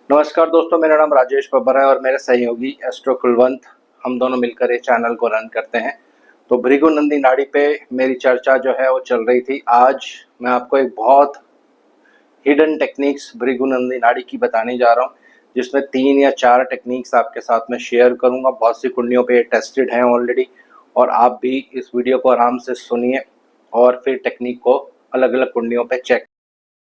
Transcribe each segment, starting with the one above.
नमस्कार दोस्तों, मेरा नाम राजेश बब्बर है और मेरे सहयोगी एस्ट्रो कुलवंत, हम दोनों मिलकर ये चैनल को रन करते हैं। तो भृगु नंदी नाड़ी पे मेरी चर्चा जो है वो चल रही थी। आज मैं आपको एक बहुत हिडन टेक्निक्स भृगु नंदी नाड़ी की बताने जा रहा हूँ, जिसमें 3 या 4 टेक्निक्स आपके साथ में शेयर करूँगा। बहुत सी कुंडलियों पे ये टेस्टेड हैं ऑलरेडी, और आप भी इस वीडियो को आराम से सुनिए और फिर टेक्निक को अलग अलग कुंडलियों पे चेक।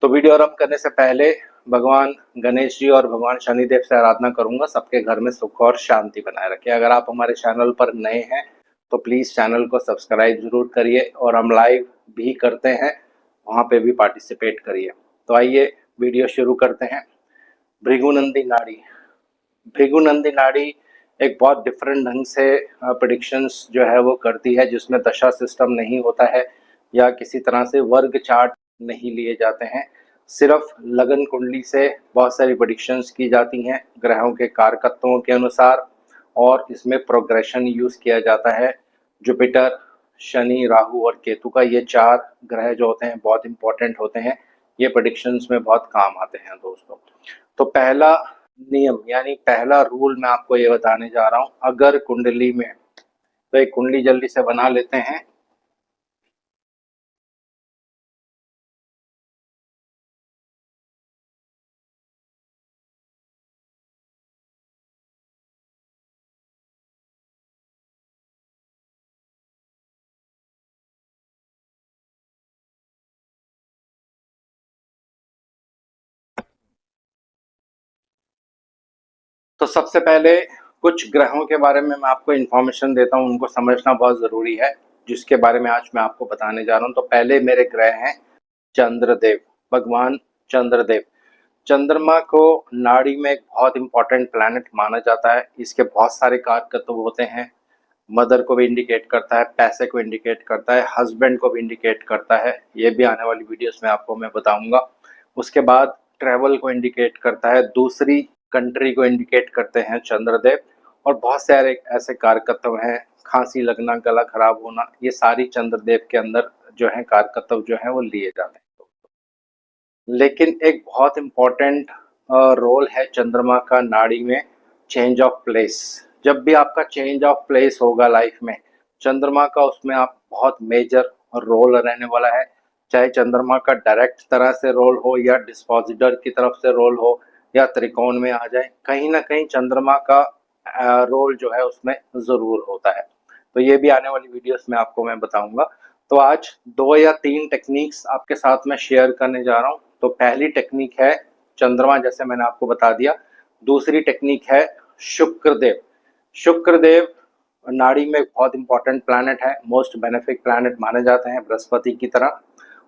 तो वीडियो आरंभ करने से पहले भगवान गणेश जी और भगवान शनिदेव से आराधना करूंगा, सबके घर में सुख और शांति बनाए रखे। अगर आप हमारे चैनल पर नए हैं तो प्लीज़ चैनल को सब्सक्राइब जरूर करिए, और हम लाइव भी करते हैं, वहाँ पे भी पार्टिसिपेट करिए। तो आइए वीडियो शुरू करते हैं। भृगुनंदी नाड़ी। भृगुनंदी नाड़ी एक बहुत डिफरेंट ढंग से प्रेडिक्शंस जो है वो करती है, जिसमें दशा सिस्टम नहीं होता है या किसी तरह से वर्ग चार्ट नहीं लिए जाते हैं। सिर्फ लगन कुंडली से बहुत सारी प्रेडिक्शंस की जाती हैं ग्रहों के कारकत्वों के अनुसार, और इसमें प्रोग्रेशन यूज़ किया जाता है। जुपिटर, शनि, राहु और केतु का ये 4 ग्रह जो होते हैं बहुत इंपॉर्टेंट होते हैं। ये प्रेडिक्शंस में बहुत काम आते हैं दोस्तों। तो पहला नियम यानी पहला रूल मैं आपको ये बताने जा रहा हूँ। अगर कुंडली में, तो एक कुंडली जल्दी से बना लेते हैं। तो सबसे पहले कुछ ग्रहों के बारे में मैं आपको इन्फॉर्मेशन देता हूँ, उनको समझना बहुत ज़रूरी है, जिसके बारे में आज मैं आपको बताने जा रहा हूँ। तो पहले मेरे ग्रह हैं चंद्रदेव, भगवान चंद्रदेव। चंद्रमा को नाड़ी में एक बहुत इंपॉर्टेंट प्लैनेट माना जाता है। इसके बहुत सारे कारकत्व होते हैं। मदर को भी इंडिकेट करता है, पैसे को इंडिकेट करता है, हस्बैंड को भी इंडिकेट करता है। ये भी आने वाली वीडियोस में आपको मैं बताऊंगा। उसके बाद ट्रैवल को इंडिकेट करता है, दूसरी कंट्री को इंडिकेट करते हैं चंद्रदेव। और बहुत सारे ऐसे कारकत्व हैं, खांसी लगना, गला खराब होना, ये सारी चंद्रदेव के अंदर जो है कारकत्व जो है वो लिए जाते हैं। लेकिन एक बहुत इम्पोर्टेंट रोल है चंद्रमा का नाड़ी में, चेंज ऑफ प्लेस। जब भी आपका चेंज ऑफ प्लेस होगा लाइफ में, चंद्रमा का उसमें आप बहुत मेजर रोल रहने वाला है। चाहे चंद्रमा का डायरेक्ट तरह से रोल हो या डिस्पोजिटर की तरफ से रोल हो या त्रिकोण में आ जाए, कहीं ना कहीं चंद्रमा का रोल जो है उसमें ज़रूर होता है। तो ये भी आने वाली वीडियोस में आपको मैं बताऊंगा। तो आज 2 या 3 टेक्निक्स आपके साथ में शेयर करने जा रहा हूँ। तो पहली टेक्निक है चंद्रमा, जैसे मैंने आपको बता दिया। दूसरी टेक्निक है शुक्रदेव। शुक्रदेव नाड़ी में बहुत इंपॉर्टेंट प्लैनेट है, मोस्ट बेनिफिक प्लैनेट माने जाते हैं बृहस्पति की तरह।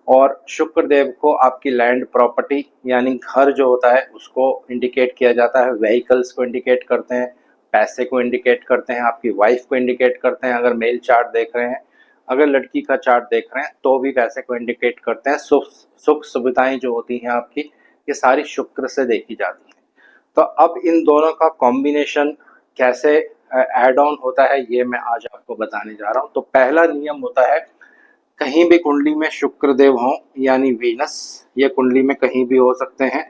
और शुक्रदेव को आपकी लैंड प्रॉपर्टी यानी घर जो होता है उसको इंडिकेट किया जाता है, व्हीकल्स को इंडिकेट करते हैं, पैसे को इंडिकेट करते हैं, आपकी वाइफ को इंडिकेट करते हैं अगर मेल चार्ट देख रहे हैं। अगर लड़की का चार्ट देख रहे हैं तो भी पैसे को इंडिकेट करते हैं। सुख सुविधाएं जो होती हैं आपकी, ये सारी शुक्र से देखी जाती हैं। तो अब इन दोनों का कॉम्बिनेशन कैसे ऐड ऑन होता है, ये मैं आज आपको बताने जा रहा हूँ। तो पहला नियम होता है, कहीं भी कुंडली में शुक्रदेव हो यानी वीनस, ये कुंडली में कहीं भी हो सकते हैं,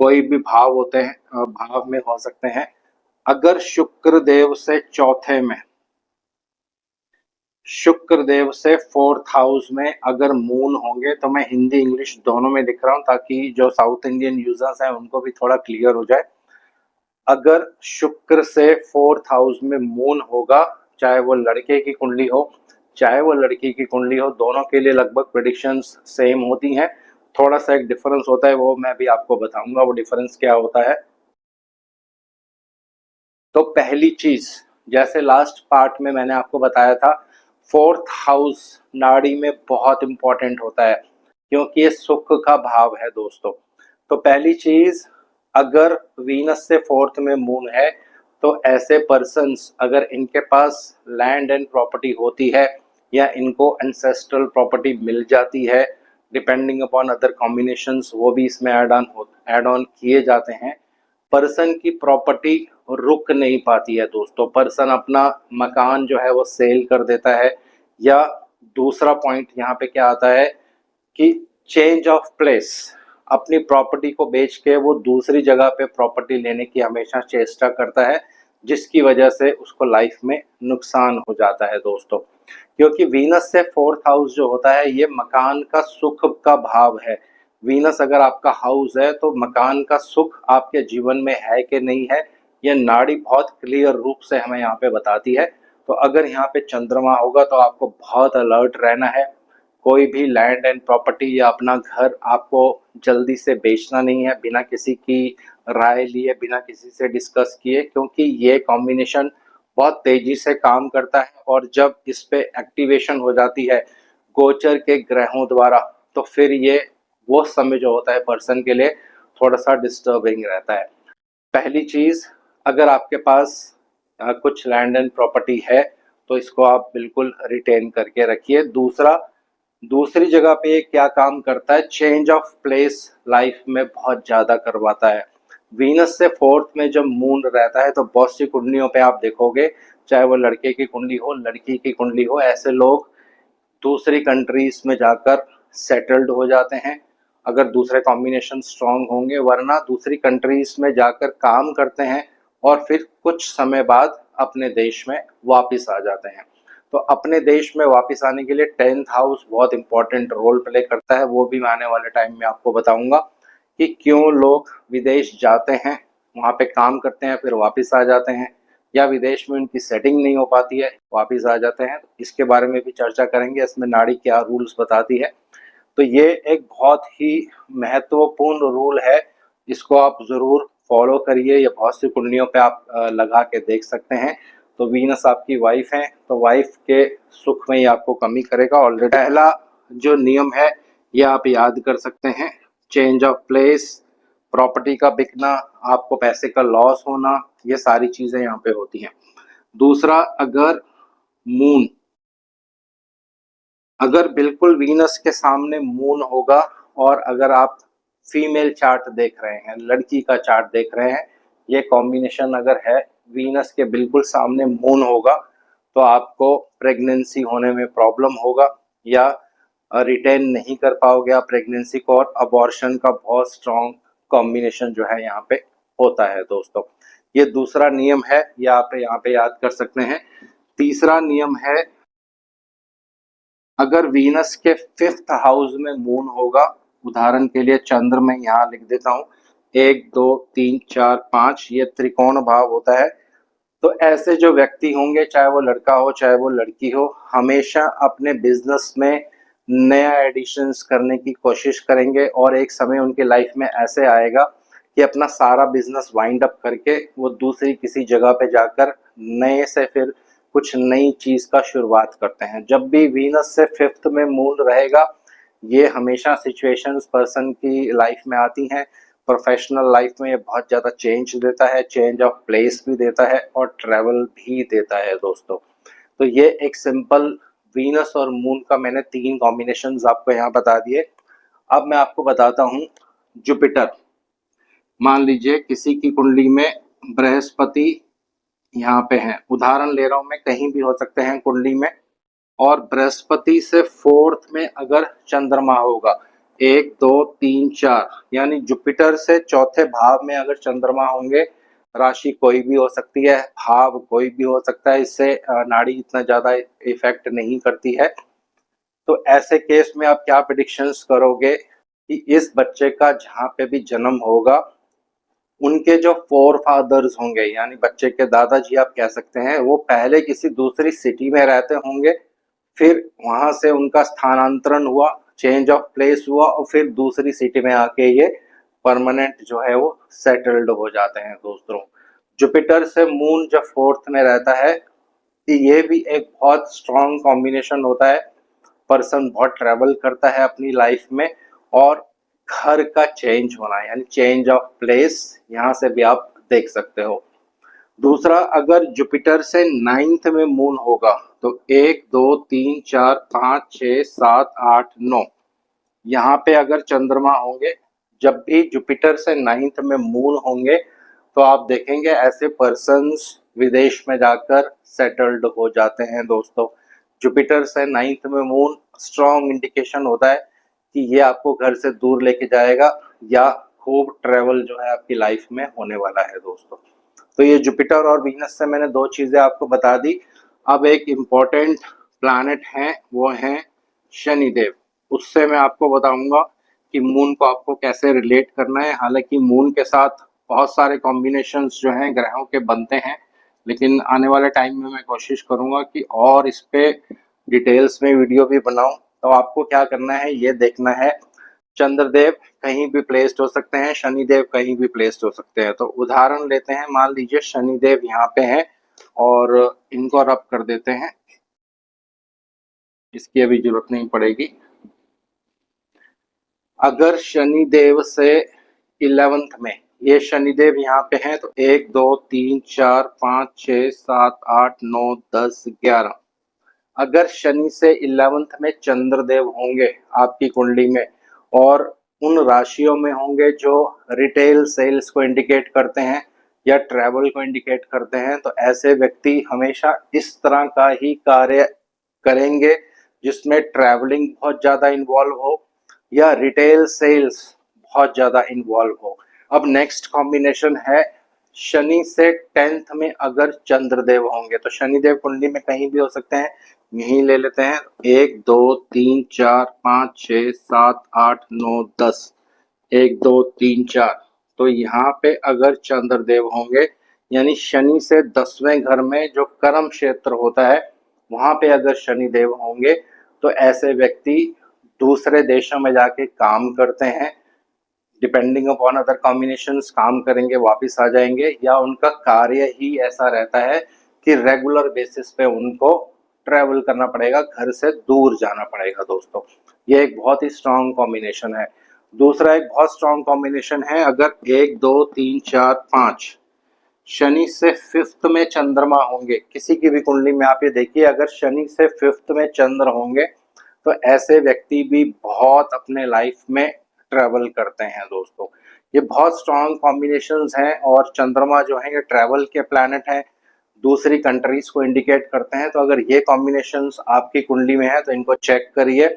कोई भी भाव होते हैं, भाव में हो सकते हैं। अगर शुक्रदेव से चौथे में, शुक्रदेव से 4th हाउस में अगर मून होंगे, तो मैं हिंदी इंग्लिश दोनों में लिख रहा हूँ ताकि जो साउथ इंडियन यूजर्स हैं उनको भी थोड़ा क्लियर हो जाए। अगर शुक्र से 4th हाउस में मून होगा, चाहे वो लड़के की कुंडली हो चाहे वो लड़की की कुंडली हो, दोनों के लिए लगभग प्रेडिक्शंस सेम होती हैं। थोड़ा सा एक डिफरेंस होता है, वो मैं भी आपको बताऊंगा वो डिफरेंस क्या होता है। तो पहली चीज, जैसे लास्ट पार्ट में मैंने आपको बताया था, 4th हाउस नाड़ी में बहुत इंपॉर्टेंट होता है, क्योंकि ये सुख का भाव है दोस्तों। तो पहली चीज, अगर वीनस से 4th में मून है, तो ऐसे पर्सन्स अगर इनके पास लैंड एंड प्रॉपर्टी होती है या इनको एंसेस्ट्रल प्रॉपर्टी मिल जाती है, डिपेंडिंग अपॉन अदर कॉम्बिनेशंस, वो भी इसमें ऐड ऑन किए जाते हैं। पर्सन की प्रॉपर्टी रुक नहीं पाती है दोस्तों, पर्सन अपना मकान जो है वो सेल कर देता है। या दूसरा पॉइंट यहाँ पे क्या आता है कि चेंज ऑफ प्लेस, अपनी प्रॉपर्टी को बेच के वो दूसरी जगह पे प्रॉपर्टी लेने की हमेशा चेष्टा करता है, जिसकी वजह से उसको लाइफ में नुकसान हो जाता है दोस्तों। क्योंकि वीनस से फोर्थ हाउस जो होता है ये मकान का सुख का भाव है। वीनस अगर आपका हाउस है तो मकान का सुख आपके जीवन में है कि नहीं है, ये नाड़ी बहुत क्लियर रूप से हमें यहाँ पे बताती है। तो अगर यहाँ पे चंद्रमा होगा तो आपको बहुत अलर्ट रहना है। कोई भी लैंड एंड प्रॉपर्टी या अपना घर आपको जल्दी से बेचना नहीं है बिना किसी की राय लिए, बिना किसी से डिस्कस किए, क्योंकि ये कॉम्बिनेशन बहुत तेजी से काम करता है और जब इस पे एक्टिवेशन हो जाती है गोचर के ग्रहों द्वारा तो फिर ये वो समय जो होता है पर्सन के लिए थोड़ा सा डिस्टर्बिंग रहता है। पहली चीज, अगर आपके पास कुछ लैंड एंड प्रॉपर्टी है तो इसको आप बिल्कुल रिटेन करके रखिए। दूसरा, दूसरी जगह पे ये क्या काम करता है, चेंज ऑफ प्लेस लाइफ में बहुत ज्यादा करवाता है। वीनस से फोर्थ में जब मून रहता है तो बहुत सी कुंडलियों पे आप देखोगे, चाहे वो लड़के की कुंडली हो लड़की की कुंडली हो, ऐसे लोग दूसरी कंट्रीज में जाकर सेटल्ड हो जाते हैं अगर दूसरे कॉम्बिनेशन स्ट्रांग होंगे, वरना दूसरी कंट्रीज में जाकर काम करते हैं और फिर कुछ समय बाद अपने देश में वापस आ जाते हैं। तो अपने देश में वापस आने के लिए 10th हाउस बहुत इंपॉर्टेंट रोल प्ले करता है। वो भी मैं आने वाले टाइम में आपको बताऊंगा कि क्यों लोग विदेश जाते हैं, वहाँ पे काम करते हैं फिर वापस आ जाते हैं, या विदेश में उनकी सेटिंग नहीं हो पाती है वापस आ जाते हैं। इसके बारे में भी चर्चा करेंगे, इसमें नाड़ी क्या रूल्स बताती है। तो ये एक बहुत ही महत्वपूर्ण रूल है, इसको आप ज़रूर फॉलो करिए। ये बहुत सी कुंडलियों पे आप लगा के देख सकते हैं। तो वीनस आपकी वाइफ है तो वाइफ के सुख में ही आपको कमी करेगा। ऑलरेडी पहला जो नियम है ये आप याद कर सकते हैं, चेंज ऑफ प्लेस, प्रॉपर्टी का बिकना, आपको पैसे का लॉस होना, ये सारी चीजें यहाँ पे होती हैं। दूसरा, अगर बिल्कुल वीनस के सामने मून होगा और अगर आप फीमेल चार्ट देख रहे हैं, लड़की का चार्ट देख रहे हैं, ये कॉम्बिनेशन अगर है वीनस के बिल्कुल सामने मून होगा तो आपको प्रेगनेंसी होने में प्रॉब्लम होगा या रिटेन नहीं कर पाओगे आप प्रेगनेंसी को, और अबॉर्शन का बहुत स्ट्रॉन्ग कॉम्बिनेशन जो है यहाँ पे होता है दोस्तों। ये दूसरा नियम है, ये आप यहाँ पे याद कर सकते हैं। तीसरा नियम है, अगर वीनस के 5th हाउस में मून होगा, उदाहरण के लिए चंद्र में यहाँ लिख देता हूँ, 1 2 3 4 5, ये त्रिकोण भाव होता है। तो ऐसे जो व्यक्ति होंगे, चाहे वो लड़का हो चाहे वो लड़की हो, हमेशा अपने बिजनेस में नया एडिशंस करने की कोशिश करेंगे और एक समय उनके लाइफ में ऐसे आएगा कि अपना सारा बिजनेस वाइंड अप करके वो दूसरी किसी जगह पे जाकर नए से फिर कुछ नई चीज का शुरुआत करते हैं। जब भी वीनस से 5th में मून रहेगा, ये हमेशा सिचुएशंस पर्सन की लाइफ में आती हैं। प्रोफेशनल लाइफ में ये बहुत ज़्यादा चेंज देता है, चेंज ऑफ प्लेस भी देता है और ट्रैवल भी देता है दोस्तों। तो ये एक सिंपल वीनस और मून का मैंने 3 कॉम्बिनेशंस आपको यहाँ बता दिए। अब मैं आपको बताता हूँ जुपिटर। मान लीजिए किसी की कुंडली में बृहस्पति यहाँ पे है, उदाहरण ले रहा हूँ मैं, कहीं भी हो सकते हैं कुंडली में, और बृहस्पति से 4th में अगर चंद्रमा होगा, 1 2 3 4, यानी जुपिटर से चौथे भाव में अगर चंद्रमा होंगे, राशि कोई भी हो सकती है, भाव कोई भी हो सकता है, इससे नाड़ी इतना ज्यादा इफेक्ट नहीं करती है। तो ऐसे केस में आप क्या प्रेडिक्शंस करोगे कि इस बच्चे का जहाँ पे भी जन्म होगा उनके जो फोर फादर्स होंगे, यानी बच्चे के दादाजी आप कह सकते हैं, वो पहले किसी दूसरी सिटी में रहते होंगे, फिर वहां से उनका स्थानांतरण हुआ, चेंज ऑफ प्लेस हुआ और फिर दूसरी सिटी में आके ये परमानेंट जो है वो सेटल्ड हो जाते हैं दोस्तों। जुपिटर से मून जब 4th में रहता है, ये भी एक बहुत स्ट्रॉन्ग कॉम्बिनेशन होता है। पर्सन बहुत ट्रैवल करता है अपनी लाइफ में, और घर का चेंज होना यानी चेंज ऑफ प्लेस, यहाँ से भी आप देख सकते हो। दूसरा, अगर जुपिटर से 9th में मून होगा तो 1 2 3 4 5 6 7 8 9, यहाँ पे अगर चंद्रमा होंगे, जब भी जुपिटर से 9th में मून होंगे तो आप देखेंगे ऐसे पर्सन्स विदेश में जाकर सेटल्ड हो जाते हैं दोस्तों। जुपिटर से 9th में मून स्ट्रॉन्ग इंडिकेशन होता है कि ये आपको घर से दूर लेके जाएगा, या खूब ट्रेवल जो है आपकी लाइफ में होने वाला है दोस्तों। तो ये जुपिटर और वीनस से मैंने दो चीजें आपको बता दी। अब एक इम्पोर्टेंट प्लैनेट है, वो है शनिदेव। उससे मैं आपको बताऊंगा कि मून को आपको कैसे रिलेट करना है। हालांकि मून के साथ बहुत सारे कॉम्बिनेशंस जो हैं ग्रहों के बनते हैं, लेकिन आने वाले टाइम में मैं कोशिश करूंगा कि और इस पे डिटेल्स में वीडियो भी बनाऊं। तो आपको क्या करना है ये देखना है, चंद्रदेव कहीं भी प्लेस्ड हो सकते हैं, शनिदेव कहीं भी प्लेस्ड हो सकते हैं। तो उदाहरण लेते हैं, मान लीजिए शनिदेव यहाँ पे हैं और इनको रब कर देते हैं, इसकी अभी जरूरत नहीं पड़ेगी। अगर शनिदेव से 11th में ये शनिदेव यहाँ पे हैं तो 1 2 3 4 5 6 7 8 9 10 11, अगर शनि से 11th में चंद्रदेव होंगे आपकी कुंडली में और उन राशियों में होंगे जो रिटेल सेल्स को इंडिकेट करते हैं या ट्रैवल को इंडिकेट करते हैं, तो ऐसे व्यक्ति हमेशा इस तरह का ही कार्य करेंगे जिसमें ट्रैवलिंग बहुत ज़्यादा इन्वॉल्व हो या रिटेल सेल्स बहुत ज़्यादा इन्वॉल्व हो। अब नेक्स्ट कॉम्बिनेशन है शनि से 10th में अगर चंद्रदेव होंगे, तो शनिदेव कुंडली में कहीं भी हो सकते हैं, यहीं ले लेते हैं 1 2 3 4 5 6 7 8 9 10, 1 2 3 4। तो यहाँ पे अगर चंद्रदेव होंगे यानी शनि से 10वें घर में जो कर्म क्षेत्र होता है वहां पे अगर शनिदेव होंगे तो ऐसे व्यक्ति दूसरे देशों में जाके काम करते हैं, डिपेंडिंग अपॉन अदर कॉम्बिनेशंस काम करेंगे वापस आ जाएंगे, या उनका कार्य ही ऐसा रहता है कि रेगुलर बेसिस पे उनको ट्रैवल करना पड़ेगा, घर से दूर जाना पड़ेगा दोस्तों। ये एक बहुत ही स्ट्रॉन्ग कॉम्बिनेशन है। दूसरा एक बहुत स्ट्रॉन्ग कॉम्बिनेशन है, अगर 1 2 3 4 5 शनि से 5th में चंद्रमा होंगे किसी की भी कुंडली में, आप ये देखिए अगर शनि से 5th में चंद्र होंगे तो ऐसे व्यक्ति भी बहुत अपने लाइफ में ट्रैवल करते हैं दोस्तों। ये बहुत स्ट्रॉन्ग कॉम्बिनेशंस हैं और चंद्रमा जो है ये ट्रैवल के प्लैनेट हैं, दूसरी कंट्रीज को इंडिकेट करते हैं। तो अगर ये कॉम्बिनेशंस आपकी कुंडली में है तो इनको चेक करिए,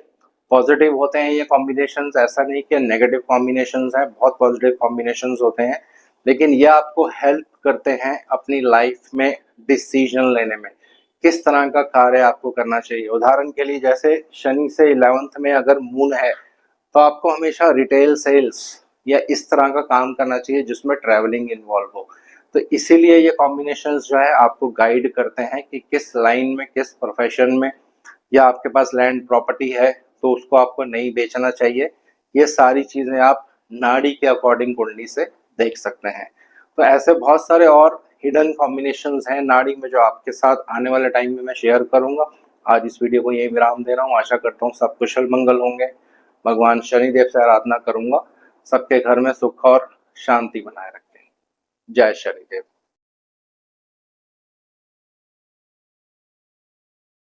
पॉजिटिव होते हैं ये कॉम्बिनेशंस, ऐसा नहीं कि नेगेटिव कॉम्बिनेशंस हैं, बहुत पॉजिटिव कॉम्बिनेशंस होते हैं। लेकिन ये आपको हेल्प करते हैं अपनी लाइफ में डिसीजन लेने में, किस तरह का कार्य आपको करना चाहिए। उदाहरण के लिए जैसे शनि से 11th में अगर मून है तो आपको हमेशा रिटेल सेल्स या इस तरह का काम करना चाहिए जिसमें ट्रैवलिंग इन्वॉल्व हो। तो इसीलिए ये कॉम्बिनेशंस जो है आपको गाइड करते हैं कि किस लाइन में, किस प्रोफेशन में, या आपके पास लैंड प्रॉपर्टी है तो उसको आपको नहीं बेचना चाहिए। ये सारी चीज़ें आप नाड़ी के अकॉर्डिंग कुंडली से देख सकते हैं। तो ऐसे बहुत सारे और हिडन कॉम्बिनेशंस हैं नाड़ी में जो आपके साथ आने वाले टाइम में मैं शेयर करूंगा। आज इस वीडियो को यही विराम दे रहा हूँ, आशा करता हूँ सब कुशल मंगल होंगे। भगवान शनिदेव से आराधना करूंगा सबके घर में सुख और शांति बनाए रखें। जय शनिदेव।